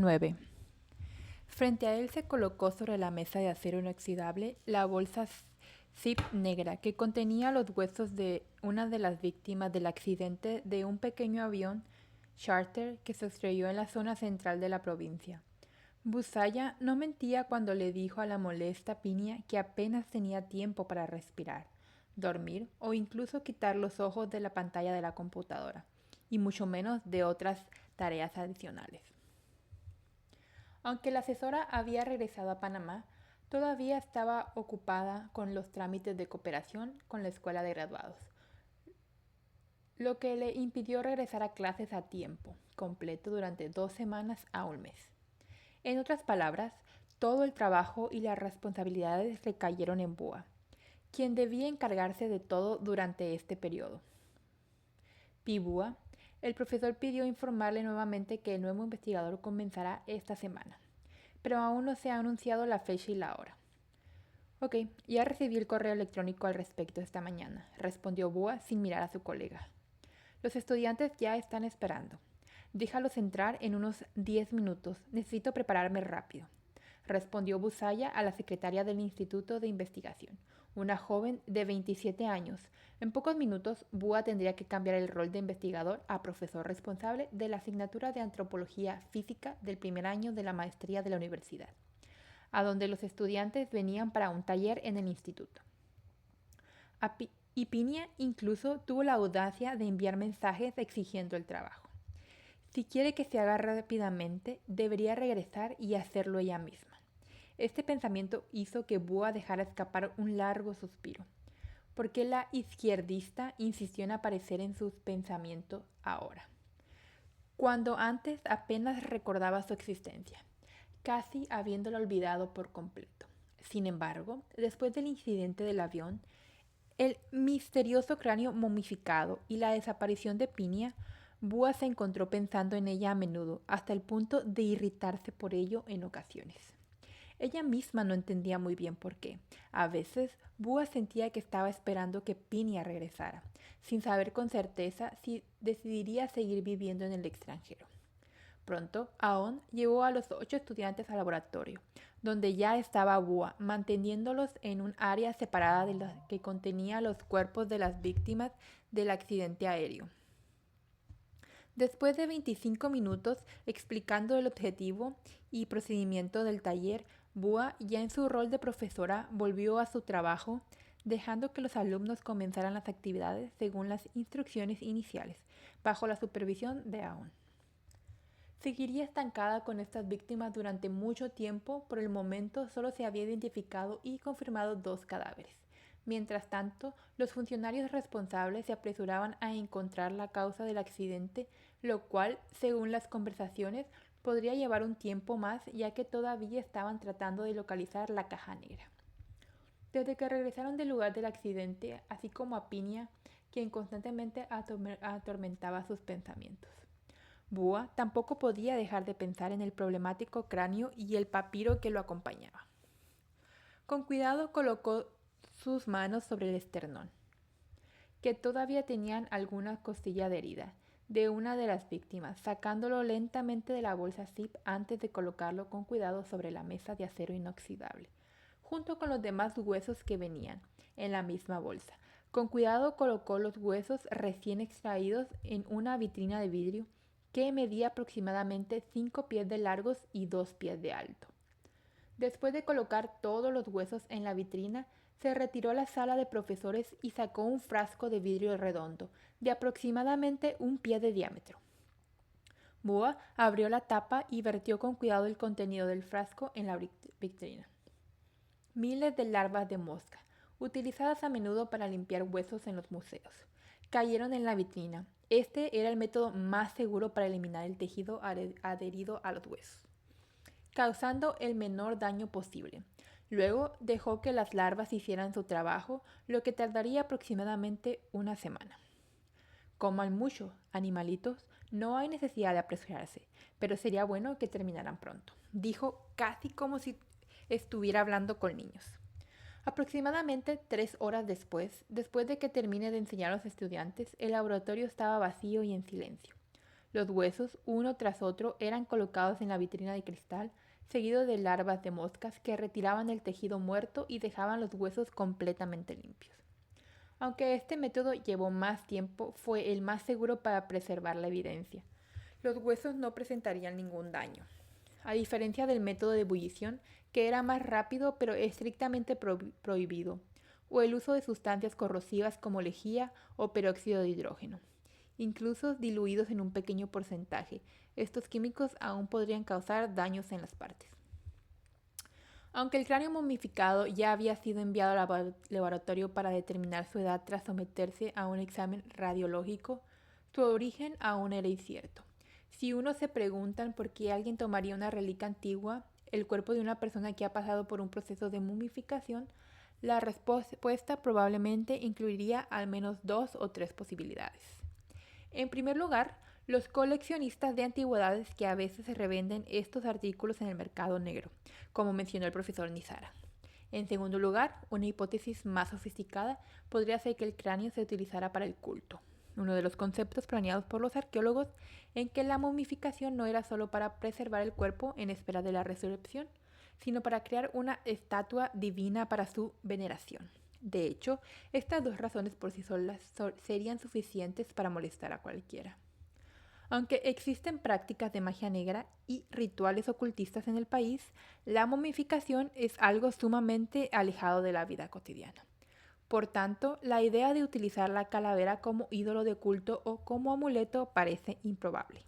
9. Frente a él se colocó sobre la mesa de acero inoxidable la bolsa zip negra que contenía los huesos de una de las víctimas del accidente de un pequeño avión charter que se estrelló en la zona central de la provincia. Busaya no mentía cuando le dijo a la molesta Pinia que apenas tenía tiempo para respirar, dormir o incluso quitar los ojos de la pantalla de la computadora, y mucho menos de otras tareas adicionales. Aunque la asesora había regresado a Panamá, todavía estaba ocupada con los trámites de cooperación con la escuela de graduados, lo que le impidió regresar a clases a tiempo completo durante 2 semanas a un mes. En otras palabras, todo el trabajo y las responsabilidades recayeron en Bua, quien debía encargarse de todo durante este periodo. Pibua, el profesor pidió informarle nuevamente que el nuevo investigador comenzará esta semana, pero aún no se ha anunciado la fecha y la hora. Ok, ya recibí el correo electrónico al respecto esta mañana, respondió Bua sin mirar a su colega. Los estudiantes ya están esperando. Déjalos entrar en unos 10 minutos. Necesito prepararme rápido, respondió Busaya a la secretaria del Instituto de Investigación, una joven de 27 años. En pocos minutos, Bua tendría que cambiar el rol de investigador a profesor responsable de la asignatura de Antropología Física del primer año de la maestría de la universidad, a donde los estudiantes venían para un taller en el instituto. Y Pinia incluso tuvo la audacia de enviar mensajes exigiendo el trabajo. Si quiere que se haga rápidamente, debería regresar y hacerlo ella misma. Este pensamiento hizo que Bua dejara escapar un largo suspiro. ¿Por qué la izquierdista insistió en aparecer en sus pensamientos ahora, cuando antes apenas recordaba su existencia, casi habiéndola olvidado por completo? Sin embargo, después del incidente del avión, el misterioso cráneo momificado y la desaparición de Pinia, Bua se encontró pensando en ella a menudo, hasta el punto de irritarse por ello en ocasiones. Ella misma no entendía muy bien por qué. A veces, Bua sentía que estaba esperando que Pinia regresara, sin saber con certeza si decidiría seguir viviendo en el extranjero. Pronto, Aon llevó a los 8 estudiantes al laboratorio, donde ya estaba Bua, manteniéndolos en un área separada de la que contenía los cuerpos de las víctimas del accidente aéreo. Después de 25 minutos explicando el objetivo y procedimiento del taller, Bua, ya en su rol de profesora, volvió a su trabajo, dejando que los alumnos comenzaran las actividades según las instrucciones iniciales, bajo la supervisión de Aon. Seguiría estancada con estas víctimas durante mucho tiempo. Por el momento solo se había identificado y confirmado 2 cadáveres. Mientras tanto, los funcionarios responsables se apresuraban a encontrar la causa del accidente, lo cual, según las conversaciones, podría llevar un tiempo más, ya que todavía estaban tratando de localizar la caja negra. Desde que regresaron del lugar del accidente, así como a Pinia, quien constantemente atormentaba sus pensamientos, Bua tampoco podía dejar de pensar en el problemático cráneo y el papiro que lo acompañaba. Con cuidado colocó sus manos sobre el esternón, que todavía tenían alguna costilla de herida, de una de las víctimas, sacándolo lentamente de la bolsa zip antes de colocarlo con cuidado sobre la mesa de acero inoxidable, junto con los demás huesos que venían en la misma bolsa. Con cuidado colocó los huesos recién extraídos en una vitrina de vidrio que medía aproximadamente 5 pies de largos y 2 pies de alto. Después de colocar todos los huesos en la vitrina, se retiró a la sala de profesores y sacó un frasco de vidrio redondo, de aproximadamente 1 pie de diámetro. Bua abrió la tapa y vertió con cuidado el contenido del frasco en la vitrina. Miles de larvas de mosca, utilizadas a menudo para limpiar huesos en los museos, cayeron en la vitrina. Este era el método más seguro para eliminar el tejido adherido a los huesos, causando el menor daño posible. Luego dejó que las larvas hicieran su trabajo, lo que tardaría aproximadamente una semana. Coman mucho, animalitos, no hay necesidad de apresurarse, pero sería bueno que terminaran pronto, dijo casi como si estuviera hablando con niños. Aproximadamente 3 horas después de que termine de enseñar a los estudiantes, el laboratorio estaba vacío y en silencio. Los huesos, uno tras otro, eran colocados en la vitrina de cristal, seguido de larvas de moscas que retiraban el tejido muerto y dejaban los huesos completamente limpios. Aunque este método llevó más tiempo, fue el más seguro para preservar la evidencia. Los huesos no presentarían ningún daño. A diferencia del método de ebullición, que era más rápido pero estrictamente prohibido, o el uso de sustancias corrosivas como lejía o peróxido de hidrógeno, incluso diluidos en un pequeño porcentaje. Estos químicos aún podrían causar daños en las partes. Aunque el cráneo momificado ya había sido enviado al laboratorio para determinar su edad tras someterse a un examen radiológico, su origen aún era incierto. Si uno se preguntan por qué alguien tomaría una reliquia antigua, el cuerpo de una persona que ha pasado por un proceso de momificación, la respuesta probablemente incluiría al menos 2 o 3 posibilidades. En primer lugar, los coleccionistas de antigüedades que a veces revenden estos artículos en el mercado negro, como mencionó el profesor Nizara. En segundo lugar, una hipótesis más sofisticada podría ser que el cráneo se utilizara para el culto, uno de los conceptos planeados por los arqueólogos en que la momificación no era solo para preservar el cuerpo en espera de la resurrección, sino para crear una estatua divina para su veneración. De hecho, estas dos razones por sí solas serían suficientes para molestar a cualquiera. Aunque existen prácticas de magia negra y rituales ocultistas en el país, la momificación es algo sumamente alejado de la vida cotidiana. Por tanto, la idea de utilizar la calavera como ídolo de culto o como amuleto parece improbable.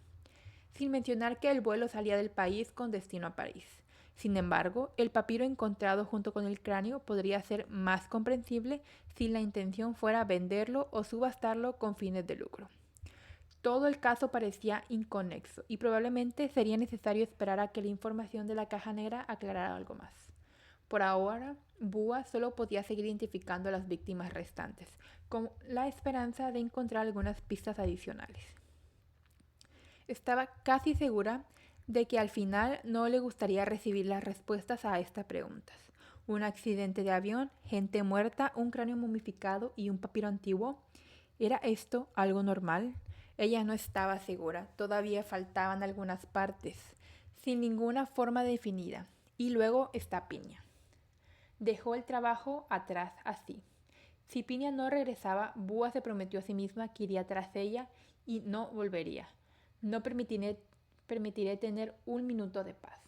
Sin mencionar que el vuelo salía del país con destino a París. Sin embargo, el papiro encontrado junto con el cráneo podría ser más comprensible si la intención fuera venderlo o subastarlo con fines de lucro. Todo el caso parecía inconexo y probablemente sería necesario esperar a que la información de la caja negra aclarara algo más. Por ahora, Búa solo podía seguir identificando a las víctimas restantes, con la esperanza de encontrar algunas pistas adicionales. Estaba casi segura de que al final no le gustaría recibir las respuestas a estas preguntas. Un accidente de avión, gente muerta, un cráneo momificado y un papiro antiguo. ¿Era esto algo normal? Ella no estaba segura, todavía faltaban algunas partes, sin ninguna forma definida. Y luego está Piña. Dejó el trabajo atrás así. Si Piña no regresaba, Búa se prometió a sí misma que iría tras ella y no volvería. No permitiré tener un minuto de paz.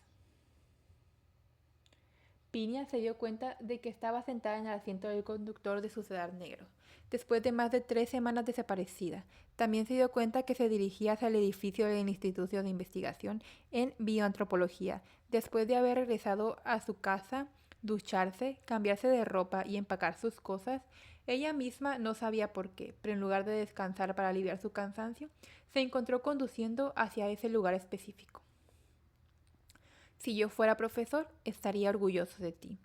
Piña se dio cuenta de que estaba sentada en el asiento del conductor de su sedán negro, después de más de 3 semanas desaparecida. También se dio cuenta que se dirigía hacia el edificio del Instituto de Investigación en Bioantropología, después de haber regresado a su casa, ducharse, cambiarse de ropa y empacar sus cosas. Ella misma no sabía por qué, pero en lugar de descansar para aliviar su cansancio, se encontró conduciendo hacia ese lugar específico. Si yo fuera profesor, estaría orgulloso de ti.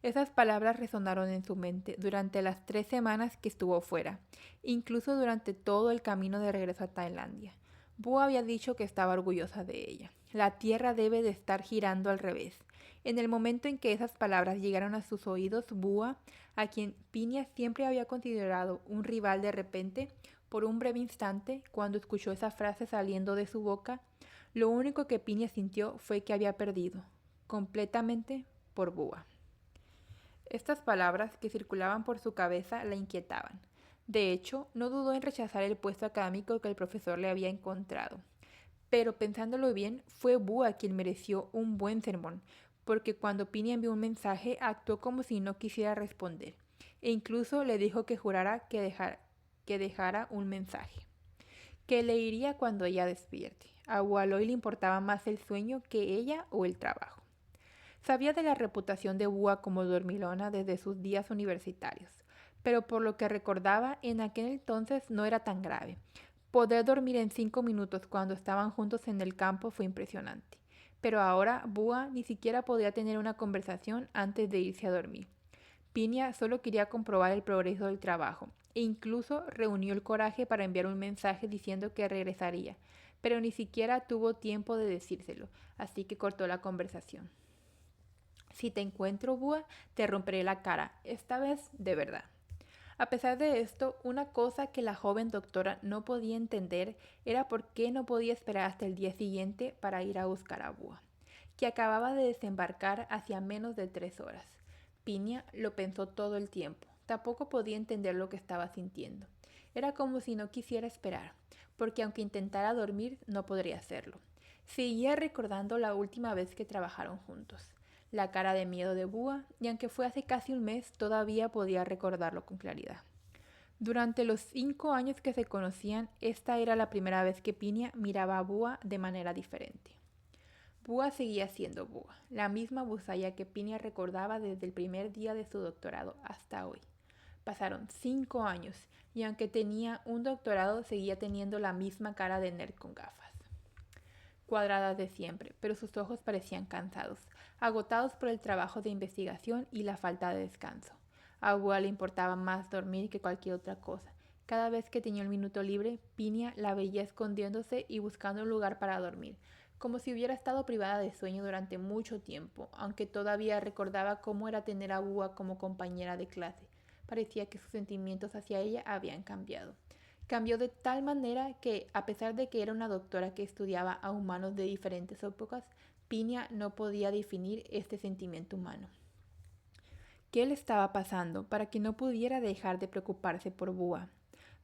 Esas palabras resonaron en su mente durante las 3 semanas que estuvo fuera, incluso durante todo el camino de regreso a Tailandia. Búa había dicho que estaba orgullosa de ella. La tierra debe de estar girando al revés. En el momento en que esas palabras llegaron a sus oídos, Búa, a quien Piña siempre había considerado un rival de repente, por un breve instante, cuando escuchó esa frase saliendo de su boca, lo único que Piña sintió fue que había perdido, completamente, por Búa. Estas palabras que circulaban por su cabeza la inquietaban. De hecho, no dudó en rechazar el puesto académico que el profesor le había encontrado. Pero pensándolo bien, fue Búa quien mereció un buen sermón, porque cuando Piña envió un mensaje actuó como si no quisiera responder, e incluso le dijo que jurara que dejara un mensaje, que le iría cuando ella despierte. A Búaloy le importaba más el sueño que ella o el trabajo. Sabía de la reputación de Búa como dormilona desde sus días universitarios, pero por lo que recordaba, en aquel entonces no era tan grave. Poder dormir en 5 minutos cuando estaban juntos en el campo fue impresionante. Pero ahora Búa ni siquiera podía tener una conversación antes de irse a dormir. Piña solo quería comprobar el progreso del trabajo e incluso reunió el coraje para enviar un mensaje diciendo que regresaría, pero ni siquiera tuvo tiempo de decírselo, así que cortó la conversación. Si te encuentro, Búa, te romperé la cara, esta vez de verdad. A pesar de esto, una cosa que la joven doctora no podía entender era por qué no podía esperar hasta el día siguiente para ir a buscar a Búa, que acababa de desembarcar hacía menos de 3 horas. Piña lo pensó todo el tiempo. Tampoco podía entender lo que estaba sintiendo. Era como si no quisiera esperar, porque aunque intentara dormir, no podría hacerlo. Seguía recordando la última vez que trabajaron juntos, la cara de miedo de Búa, y aunque fue hace casi un mes, todavía podía recordarlo con claridad. Durante los 5 años que se conocían, esta era la primera vez que Piña miraba a Búa de manera diferente. Búa seguía siendo Búa, la misma Busaya que Piña recordaba desde el primer día de su doctorado hasta hoy. Pasaron 5 años y aunque tenía un doctorado seguía teniendo la misma cara de nerd con gafas cuadradas de siempre, pero sus ojos parecían cansados, agotados por el trabajo de investigación y la falta de descanso. A Búa le importaba más dormir que cualquier otra cosa. Cada vez que tenía un minuto libre, Piña la veía escondiéndose y buscando un lugar para dormir, como si hubiera estado privada de sueño durante mucho tiempo, aunque todavía recordaba cómo era tener a Búa como compañera de clase. Parecía que sus sentimientos hacia ella habían cambiado. Cambió de tal manera que, a pesar de que era una doctora que estudiaba a humanos de diferentes épocas, Piña no podía definir este sentimiento humano. ¿Qué le estaba pasando para que no pudiera dejar de preocuparse por Búa?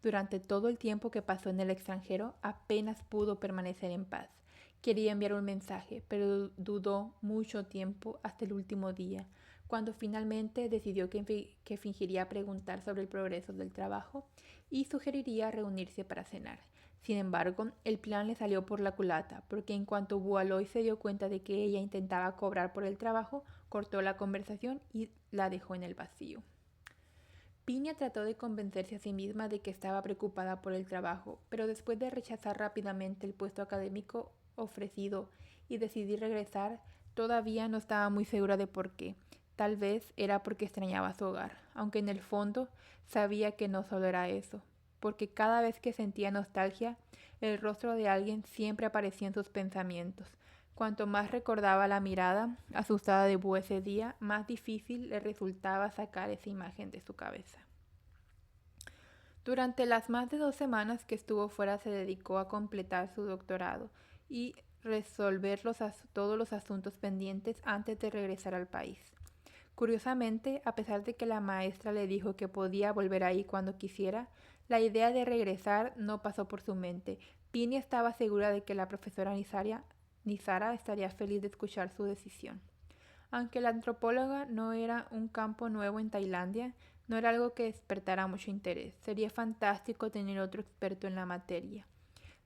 Durante todo el tiempo que pasó en el extranjero, apenas pudo permanecer en paz. Quería enviar un mensaje, pero dudó mucho tiempo hasta el último día, cuando finalmente decidió que fingiría preguntar sobre el progreso del trabajo y sugeriría reunirse para cenar. Sin embargo, el plan le salió por la culata, porque en cuanto Bualoy se dio cuenta de que ella intentaba cobrar por el trabajo, cortó la conversación y la dejó en el vacío. Piña trató de convencerse a sí misma de que estaba preocupada por el trabajo, pero después de rechazar rápidamente el puesto académico ofrecido y decidir regresar, todavía no estaba muy segura de por qué. Tal vez era porque extrañaba su hogar, aunque en el fondo sabía que no solo era eso, porque cada vez que sentía nostalgia, el rostro de alguien siempre aparecía en sus pensamientos. Cuanto más recordaba la mirada asustada de Búho ese día, más difícil le resultaba sacar esa imagen de su cabeza. Durante las más de 2 semanas que estuvo fuera se dedicó a completar su doctorado y resolver todos los asuntos pendientes antes de regresar al país. Curiosamente, a pesar de que la maestra le dijo que podía volver ahí cuando quisiera, la idea de regresar no pasó por su mente. Pini estaba segura de que la profesora Nisara estaría feliz de escuchar su decisión. Aunque la antropóloga no era un campo nuevo en Tailandia, no era algo que despertara mucho interés. Sería fantástico tener otro experto en la materia.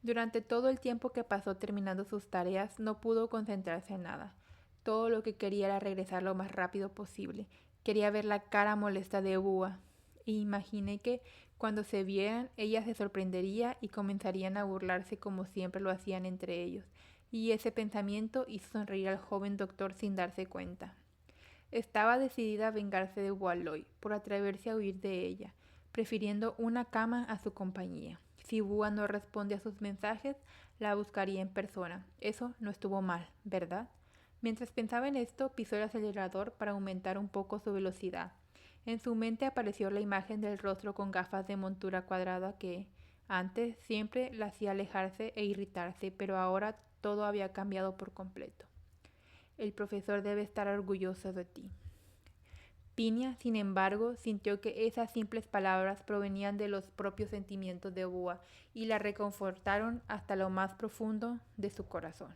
Durante todo el tiempo que pasó terminando sus tareas, no pudo concentrarse en nada. Todo lo que quería era regresar lo más rápido posible. Quería ver la cara molesta de Búa. E imaginé que cuando se vieran, ella se sorprendería y comenzarían a burlarse como siempre lo hacían entre ellos. Y ese pensamiento hizo sonreír al joven doctor sin darse cuenta. Estaba decidida a vengarse de Walloy por atreverse a huir de ella, prefiriendo una cama a su compañía. Si Búa no responde a sus mensajes, la buscaría en persona. Eso no estuvo mal, ¿verdad? Mientras pensaba en esto, pisó el acelerador para aumentar un poco su velocidad. En su mente apareció la imagen del rostro con gafas de montura cuadrada que, antes, siempre la hacía alejarse e irritarse, pero ahora todo había cambiado por completo. El profesor debe estar orgulloso de ti. Piña, sin embargo, sintió que esas simples palabras provenían de los propios sentimientos de Búa y la reconfortaron hasta lo más profundo de su corazón.